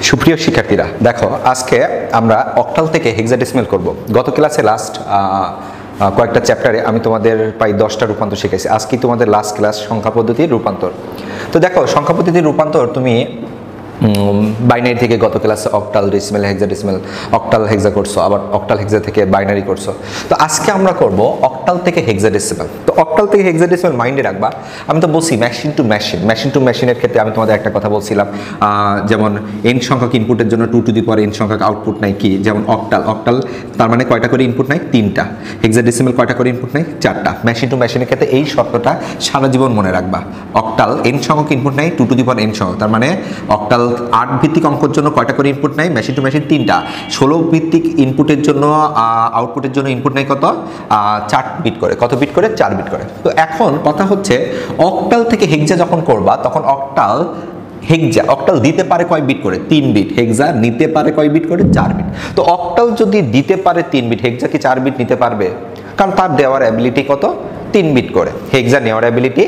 সুপ্রিয় শিক্ষার্থীরা, দেখো আজকে আমরা অক্টাল থেকে হেক্সাডেসিমাল করব। গত ক্লাসে লাস্ট কয়েকটা চ্যাপ্টারে আমি তোমাদের প্রায় 10টা রূপান্তর শিখেছি। আজকে তোমাদের লাস্ট ক্লাস সংখ্যা পদ্ধতির রূপান্তর। তো দেখো সংখ্যা পদ্ধতির রূপান্তর তুমি বাইনারি থেকে গত ক্লাসে অক্টাল, ডেসিমাল, হেক্সাডেসিমাল, অক্টাল হেক্সা করছো, আবার অক্টাল হেক্সা থেকে বাইনারি করছো। তো আজকে আমরা করব অক্টাল থেকে হেক্সাডেসিমাল। তো অক্টাল থেকে হেক্সাডেসিমাল মাইন্ডে রাখবা। আমি তো বলছি machine to machine, machine to মেশিনের ক্ষেত্রে আমি তোমাদের একটা কথা বলছিলাম, যেমন এন সংখ্যক ইনপুটের জন্য 2 টু দি পাওয়ার এন সংখ্যক আউটপুট নাই কি, যেমন অক্টাল, অক্টাল তার মানে কয়টা করে ইনপুট নাই? 3টা। হেক্সাডেসিমাল কয়টা করে ইনপুট নাই? 4টা। মেশিন টু মেশিনের ক্ষেত্রে এই শর্তটা সারা জীবন মনে রাখবা। অক্টাল এন সংখ্যক ইনপুট নাই, 2 টু দি পাওয়ার এন সংখ্যক, তার মানে অক্টাল 8 ভিত্তিক অঙ্কের জন্য কয়টা করে ইনপুট নাই? মেশিন টু মেশিন 3টা। 16 ভিত্তিক ইনপুটের জন্য আউটপুটের জন্য ইনপুট নাই কত? 4 বিট করে। কত বিট করে? 4 বিট করে। তো এখন কথা হচ্ছে অক্টাল থেকে হেক্সা যখন করবা তখন অক্টাল হেক্সা, অক্টাল দিতে পারে কয় বিট করে? 3 বিট। হেক্সা নিতে পারে কয় বিট করে? 4 বিট। তো অক্টাল যদি দিতে পারে 3 বিট, হেক্সা কি 4 বিট নিতে পারবে? কারণ তার দেওয়ার অ্যাবিলিটি কত? 3 বিট করে। হেক্সা নেওয়ার অ্যাবিলিটি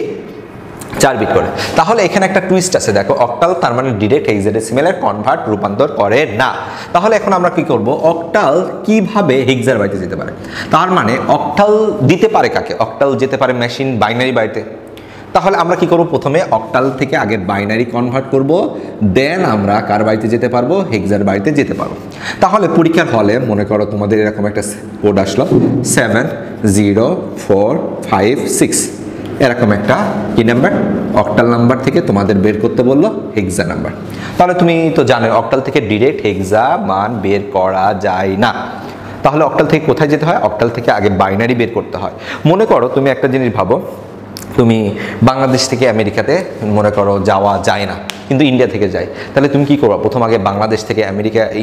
4 বিট করে। তাহলে এখানে একটা টুইস্ট আছে, দেখো অক্টাল তার মানে ডিরেক্ট হেক্সাডেসিমালের কনভার্ট রূপান্তর করে না। তাহলে এখন আমরা কি করব? অক্টাল কিভাবে হেক্সার বাইতে যেতে পারে? তার মানে অক্টাল দিতে পারে কাকে? অক্টাল যেতে পারে মেশিন বাইনারি বাইতে। তাহলে আমরা কি করব? প্রথমে অক্টাল থেকে আগে বাইনারি কনভার্ট করব, দেন আমরা কার বাড়িতে যেতে পারবো? হেক্সার বাড়িতে যেতে পারবো। তাহলে পরীক্ষার হলে মনে করো তোমাদের এরকম একটা কোড আসলো 70456, এরকম একটা কি নাম্বার? অক্টাল নাম্বার থেকে তোমাদের বের করতে বললো হেক্সা নাম্বার। তাহলে তুমি তো জানো অক্টাল থেকে ডিরেক্ট হেক্সা মান বের করা যায় না। তাহলে অক্টাল থেকে কোথায় যেতে হয়? অক্টাল থেকে আগে বাইনারি বের করতে হয়। মনে করো তুমি একটা জিনিস ভাবো, তুমি বাংলাদেশ থেকে আমেরিকাতে মনে করো যাওয়া যায় না, কিন্তু ইন্ডিয়া থেকে যায়। তাহলে তুমি কি করবা? প্রথম আগে বাংলাদেশ থেকে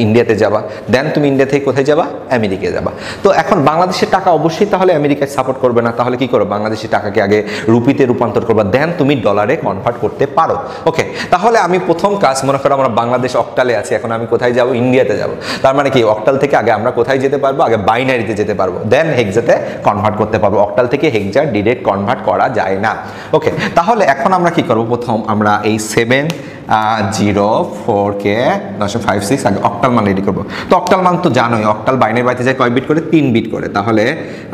ইন্ডিয়াতে যাবা, দেন তুমি ইন্ডিয়া থেকে কোথায় যাবা? আমেরিকায় যাবা। তো এখন বাংলাদেশের টাকা অবশ্যই তাহলে আমেরিকায় সাপোর্ট করবে না। তাহলে কি করো? বাংলাদেশের টাকাকে আগে রুপিতে রূপান্তর করবা, দেন তুমি ডলারে কনভার্ট করতে পারো। ওকে, তাহলে আমি প্রথম কাজ, মনে করো আমরা বাংলাদেশ অক্টালে আছি, এখন আমি কোথায় যাব? ইন্ডিয়াতে যাব। তার মানে কি অক্টাল থেকে আগে আমরা কোথায় যেতে পারবো? আগে বাইনারিতে যেতে পারবো, দেন হেক্সাতে কনভার্ট করতে পারবো। অক্টাল থেকে হেক্সা ডিরেক্ট কনভার্ট করা যায় না। ওকে, তাহলে এখন আমরা কি করব? প্রথম আমরা এই 704কে 956 আগে অক্টাল মান রেডি করবো। তো অক্টাল মান তো জানোই, অক্টাল বাইনারি বাইতে যায় কয় বিট করে? 3 বিট করে। তাহলে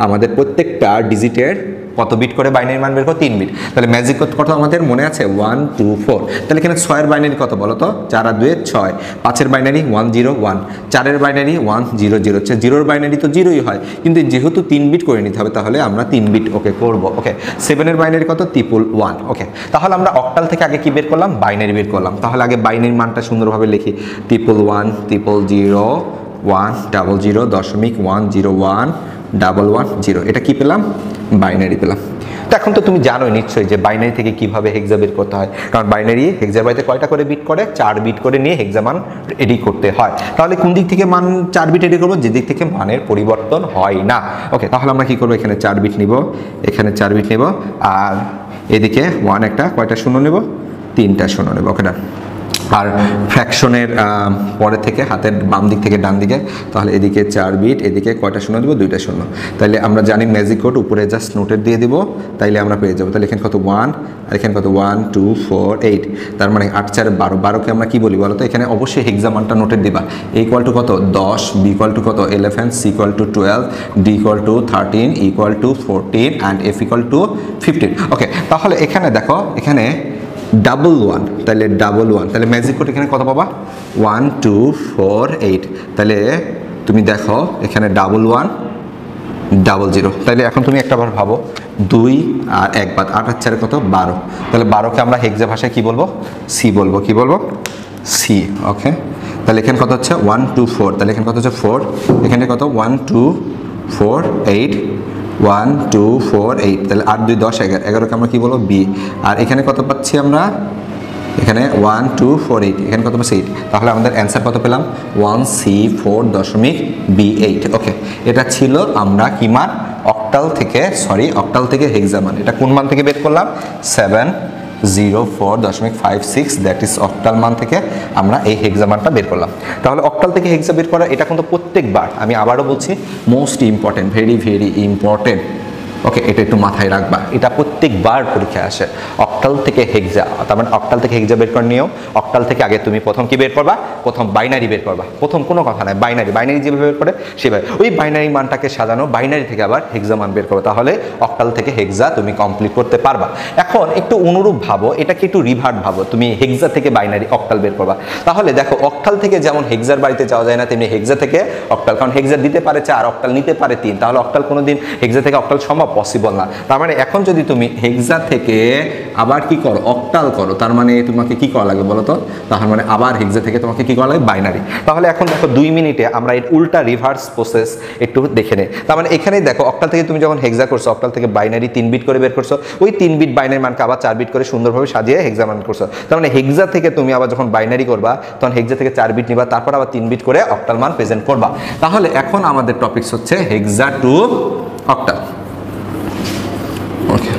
আমাদের প্রত্যেকটা ডিজিটের কত বিট করে বাইনারি মান বের করে? 3 বিট। তাহলে ম্যাজিক কত আমাদের মনে আছে? 1 2 4। তাহলে এখানে 6 এর বাইনারি কত বলো তো? 4 আর 2 6। 5 এর বাইনারি 1 0 1। 4 এর বাইনারি 1 0 0। 0 এর বাইনারি তো 0ই হয়, কিন্তু যেহেতু 3 বিট করে নিতে হবে তাহলে আমরা 3 বিট ওকে করব। ওকে, 7 এর বাইনারি কত? 111। ওকে, তাহলে আমরা অক্টাল থেকে আগে কি বের করলাম? বাইনারি বের করলাম। তাহলে আগে বাইনারি মানটা সুন্দরভাবে লিখি, 111 000 100.101 110। এটা কি পেলাম? বাইনারি পেলাম। তো এখন তো তুমি জানোই নিশ্চয়ই যে বাইনারি থেকে কিভাবে হেক্সা বের করতে হয়, কারণ বাইনারি হেক্সা বাইতে কয়টা করে বিট করে? 4 বিট করে নিয়ে হেক্সা মান রেডি করতে হয়। তাহলে কোন দিক থেকে মান 4 বিট রেডি করবো? যে দিক থেকে মানের পরিবর্তন হয় না। ওকে, তাহলে আমরা কি করবো? এখানে 4 বিট নিব, এখানে 4 বিট নিব, আর এদিকে 1 একটা কয়টা শূন্য নেব? 3টা শূন্য নেব। ওকে, না আর ফ্র্যাকশনের পরে থেকে হাতের বাম দিক থেকে ডান দিকে, তাহলে এদিকে 4 বিট, এদিকে কয়টা শূন্য দেবো? 2টা শূন্য। তাহলে আমরা জানি ম্যাজিক কোড উপরে জাস্ট নোটের দিয়ে দিব, তাইলে আমরা পেয়ে যাবো। তাহলে এখানে কত? 1, আর এখানে কত? 1 2 4 8। তার মানে 8 4 12। 12কে আমরা কি বলি বলো তো? এখানে অবশ্যই হেক্সা মানটা নোটের দিবা। এ ইকুয়াল টু কত? 10, বি ইকুয়াল টু কত? 11, C equal to 12, D equal to 13, equal to 14, and F equal to 15। Okay, তাহলে এখানে দেখো এখানে 11, তাহলে 11, তাহলে ম্যাজিক কোড এখানে কত পাবা? 1 2 4 8। তাহলে তুমি দেখো এখানে 11 00। তাহলে এখন তুমি একটা বার ভাবো, 2 আর 1 বাদ, 8 আর 4 কত? 12। তাহলে 12কে আমরা হেক্সা ভাষায় কি বলবো? সি বলবো। কি বলবো? সি। ওকে, তাহলে এখানে কত হচ্ছে? 1 2 4। তাহলে এখানে কত হচ্ছে? 4। এখানে কত? 1 2 4 8 1 2 4 8। তাহলে 8 2 10 11। 11কে আমরা কি বলবো? বি। আর এখানে কত পাচ্ছি আমরা? এখানে 1 2 4 8। এখানে কত পাচ্ছি? 8। তাহলে আমাদের অ্যান্সার কত পেলাম? 1C4.B8। ওকে, এটা ছিল আমরা কি মান? অক্টাল থেকে হেক্সা মান। এটা কোন মান থেকে বের করলাম? 704.56, দ্যাট ইজ অক্টাল মান থেকে আমরা এই হেক্সা মানটা বের করলাম। তাহলে অক্টাল থেকে হেক্সা বের করা এটা কিন্তু প্রত্যেকবার, আমি আবারও বলছি, most important, very very important. Okay, এটা একটু মাথায় রাখবা, এটা প্রত্যেকবার পরীক্ষায় আসে। অক্টাল থেকে হেক্সা, তার মানে অক্টাল থেকে হেক্সা বের করে নিও। অক্টাল থেকে আগে তুমি প্রথম কি বের করবা? প্রথম বাইনারি বের করবা। প্রথম কোনো কথা নাই, বাইনারি যেভাবে বের করে সেভাবে ওই বাইনারি মানটাকে সাজানো, বাইনারি থেকে আবার হেক্সা মান বের করো, তাহলে অক্টাল থেকে হেক্সা তুমি কমপ্লিট করতে পারবা। এখন একটু অনুরূপ ভাবো, এটাকে একটু রিভার্ট ভাবো, তুমি হেক্সা থেকে বাইনারি অক্টাল বের করবা। তাহলে দেখো অক্টাল থেকে যেমন হেক্সার বাড়িতে যাওয়া যায় না, তেমনি হেক্সা থেকে অক্টাল, কারণ হেক্সা দিতে পারে 4, অক্টাল নিতে পারে 3, তাহলে অক্টাল কোনোদিন হেক্সা থেকে অক্টাল সম্ভব, পসিবল না। তার মানে এখন যদি তুমি হেক্সা থেকে আবার কি করো? অক্টাল করো, তার মানে তোমাকে কি করা লাগে বলো তো? তার মানে আবার হেক্সা থেকে তোমাকে কি করা লাগে? বাইনারি। তাহলে এখন দেখো 2 মিনিটে আমরা এর উল্টা রিভার্স প্রসেস একটু দেখে নেই। তার মানে এখানেই দেখো অক্টাল থেকে তুমি যখন হেক্সা করছো, অক্টাল থেকে বাইনারি 3 বিট করে বের করছো, ওই 3 বিট বাইনারি মানকে আবার 4 বিট করে সুন্দরভাবে সাজিয়ে হেক্সা মান করছো। তার মানে হেক্সা থেকে তুমি আবার যখন বাইনারি করবা, তখন হেক্সা থেকে 4 বিট নিবা, তারপর আবার 3 বিট করে অক্টাল মান প্রেজেন্ট করবা। তাহলে এখন আমাদের টপিকস হচ্ছে হেক্সা টু অক্টাল। ওকে,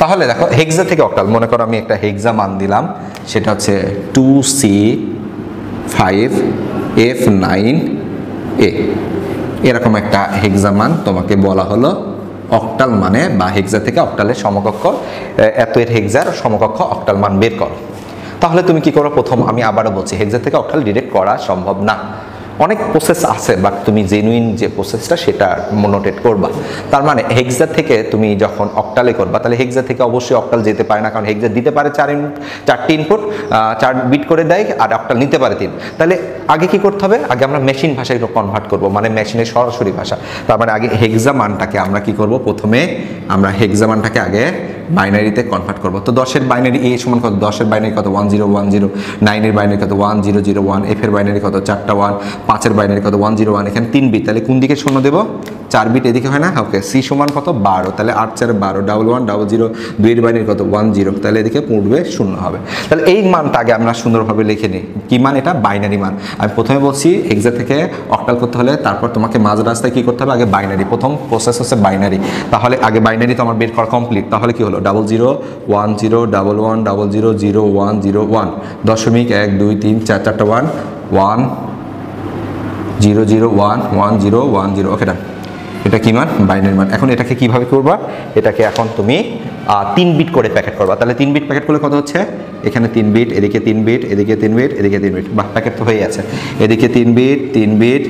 তাহলে দেখো হেক্সা থেকে অক্টাল, মনে করো আমি একটা হেক্সা মান দিলাম, সেটা হচ্ছে 2C5F9A, এরকম একটা হেক্সা মান তোমাকে বলা হলো অক্টাল মানে, বা হেক্সা থেকে অক্টালের সমকক্ষ, এত এর হেক্সার সমকক্ষ অক্টাল মান বের করো। তাহলে তুমি কি করো? প্রথম আমি আবারও বলছি, হেক্সা থেকে অক্টাল ডিরেক্ট করা সম্ভব না, অনেক প্রসেস আছে, বাট তুমি জেনুইন যে প্রসেসটা সেটা নোটেট করবা। তার মানে হেক্সা থেকে তুমি যখন অক্টালে করবা, তাহলে হেক্সা থেকে অবশ্যই অক্টাল যেতে পারে না, কারণ হেক্সা দিতে পারে 4টি ইনপুট, 4 বিট করে দেয়, আর অক্টাল নিতে পারে 3। তাহলে আগে কি করতে হবে? আগে আমরা মেশিন ভাষায় কনভার্ট করব, মানে মেশিনের সরাসরি ভাষা। তার মানে আগে হেক্সা মানটাকে আমরা কি করব? প্রথমে আমরা হেক্সা মানটাকে আগে বাইনারিতে কনভার্ট করব। তো 10 এর বাইনারি এ সমান কত? 10 এর বাইনারি কত? 1010, 9 এর বাইনারি কত? 1001, F এর বাইনারি কত? 4টা 1, 5 এর বাইনারি কত? 101, এখানে 3 বিট, তাহলে কোন দিকে শূন্য দেব? 4 বিট এদিকে হয় না? ওকে, সি সমান কত? 12, তাহলে 8 4 12, 1100, 2 এর বাইনারি কত? 10, তাহলে এদিকে পূর্বে শূন্য হবে। তাহলে এই মানটা আগে আমরা সুন্দরভাবে লিখে নিই। কি মান? এটা বাইনারি মান। আমি প্রথমে বলছি হেক্সা থেকে অক্টাল করতে হলে তারপর তোমাকে মাঝ রাস্তায় কি করতে হবে? আগে বাইনারি, প্রথম প্রসেস হচ্ছে বাইনারি। তাহলে আগে বাইনারি তো আমার বের করা কমপ্লিট, তাহলে কি হলো? 00 10 11 00 01 01, 1.1 2 3 4 4টা 1 1 0 0 1 1 0 1 0। ওকে, এটা কি মান? বাইনারি মান। এখন এটাকে কিভাবে করবা? এটাকে এখন তুমি 3 বিট করে প্যাকেট করবা। তাহলে 3 বিট প্যাকেট করলে কত হচ্ছে? এখানে 3 বিট, এদিকে 3 বিট, এদিকে 3 বিট, এদিকে 3 বিট, বাহ, প্যাকেট তো হয়ে আছে। এদিকে 3 বিট 3 বিট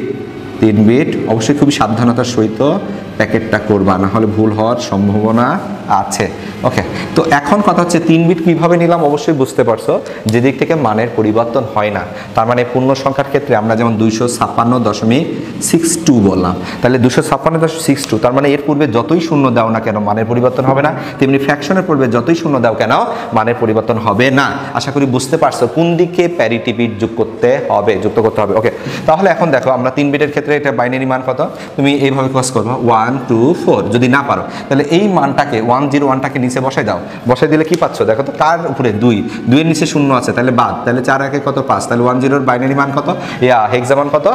3 বিট, অবশ্যই খুবই সাবধানতার সহিত প্যাকেটটা করবা, না হলে ভুল হওয়ার সম্ভাবনা আছে। ওকে, তো এখন কথা হচ্ছে 3 বিট কিভাবে নিলাম? অবশ্যই বুঝতে পারছো, যেদিক থেকে মানের পরিবর্তন হয় না। তার মানে পূর্ণ সংখ্যার ক্ষেত্রে আমরা যেমন 256.62 বললাম, তাহলে 256.62, তার মানে এর পূর্বে যতই শূন্য দাও না কেন মানের পরিবর্তন হবে না, তেমনি ফ্র্যাকশনের পূর্বে যতই শূন্য দাও কেন মানের পরিবর্তন হবে না। আশা করি বুঝতে পারছো কোন দিকে প্যারিটি বিট যুক্ত করতে হবে। ওকে, তাহলে এখন দেখো আমরা 3 বিটের ক্ষেত্রে এটা বাইনারি মান কত? তুমি এইভাবে ক্রস করবে 1 2 4, যদি না পারো তাহলে এই মানটাকে 101টাকে নিচে বসাই দাও। বসাই দিলে কি পাচ্ছ? দেখো তো, কার উপরে? 2 এর নিচে শূন্য আছে, তাহলে বাদ, তাহলে 4 একে কত? 5, তাহলে 10 এর বাইনারি মান কত? হেক্সা মান কত?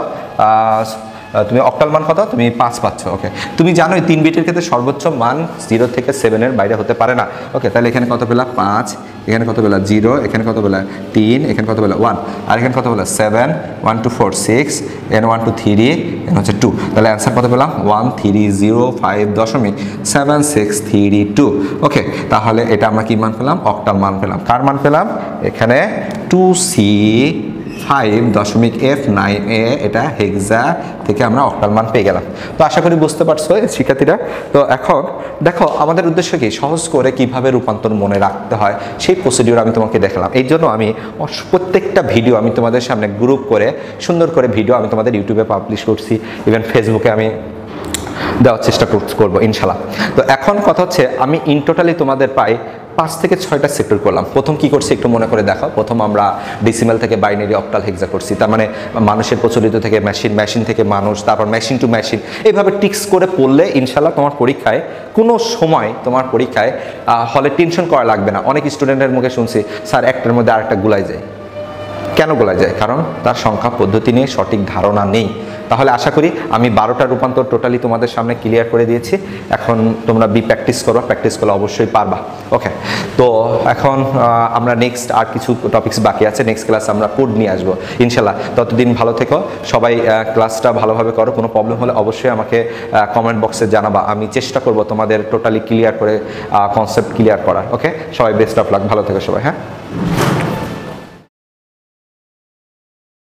তুমি অক্টাল মান কত? তুমি 5 পাচ্ছ। ওকে, তুমি জানোই 3 বিটের ক্ষেত্রে সর্বোচ্চ মান 0 থেকে 7 এর বাইরে হতে পারে না। ওকে, তাহলে এখানে কত পেলা? 5, এখানে কত পেলা? 0, এখানে কত পেলা? 3, এখানে কত পেলা? 1, আর এখানে কত পেলা? 7, 1 2 4 6, এখানে 1 2 3, এখানে হচ্ছে 2, তাহলে অ্যান্সার কত পেলাম? 1305.7632। ওকে, তাহলে এটা আমরা কি মান পেলাম? অক্টাল মান পেলাম। কার মান পেলাম? এখানে 2C5.F9A, এটা হেক্সা থেকে আমরা অক্টাল মান পেয়ে গেলাম। তো আশা করি বুঝতে পারছো শিক্ষার্থীরা। তো এখন দেখো আমাদের উদ্দেশ্য কি? সহজ করে কিভাবে রূপান্তর মনে রাখতে হয় সেই প্রসিডিউর আমি তোমাকে দেখালাম। এই জন্য আমি প্রত্যেকটা ভিডিও আমি তোমাদের সামনে গ্রুপ করে সুন্দর করে ভিডিও আমি তোমাদের ইউটিউবে পাবলিশ করছি, ইভেন ফেসবুকে আমি দেওয়ার চেষ্টা করবো ইনশাল্লাহ। তো এখন কথা হচ্ছে আমি ইন টোটালি তোমাদের পাই 5 থেকে 6টা সেক্টর করলাম। প্রথম কি করছি একটু মনে করে দেখো। প্রথম আমরা ডেসিমাল থেকে বাইনারি, অক্টাল, হেক্সা করছি। তার মানে মানুষের প্রচলিত থেকে মেশিন, মেশিন থেকে মানুষ, তারপর মেশিন টু মেশিন, এইভাবে টিক্স করে পড়লে ইনশাল্লাহ তোমার পরীক্ষায় কোনো সময় তোমার পরীক্ষায় হলে টেনশন করা লাগবে না। অনেক স্টুডেন্টের মুখে শুনছি, স্যার একটার মধ্যে আরেকটা গুলাই যায়। কেন গোলা যায়? কারণ তার সংখ্যা পদ্ধতি নিয়ে সঠিক ধারণা নেই। তাহলে আশা করি আমি 12টা রূপান্তর টোটালি তোমাদের সামনে ক্লিয়ার করে দিয়েছি। এখন তোমরা প্র্যাকটিস করো, প্র্যাকটিস করলে অবশ্যই পারবা। ওকে, তো এখন আমরা নেক্সট আর কিছু টপিকস বাকি আছে, নেক্সট ক্লাস আমরা কোড নিয়ে আসবো ইনশাল্লাহ। ততদিন ভালো থেকো সবাই, ক্লাসটা ভালোভাবে করো। কোনো প্রবলেম হলে অবশ্যই আমাকে কমেন্ট বক্সে জানাবা, আমি চেষ্টা করব তোমাদের টোটালি ক্লিয়ার করে কনসেপ্ট ক্লিয়ার করার। ওকে, সবাই বেস্ট অফ লাক, ভালো থেকো সবাই, হ্যাঁ।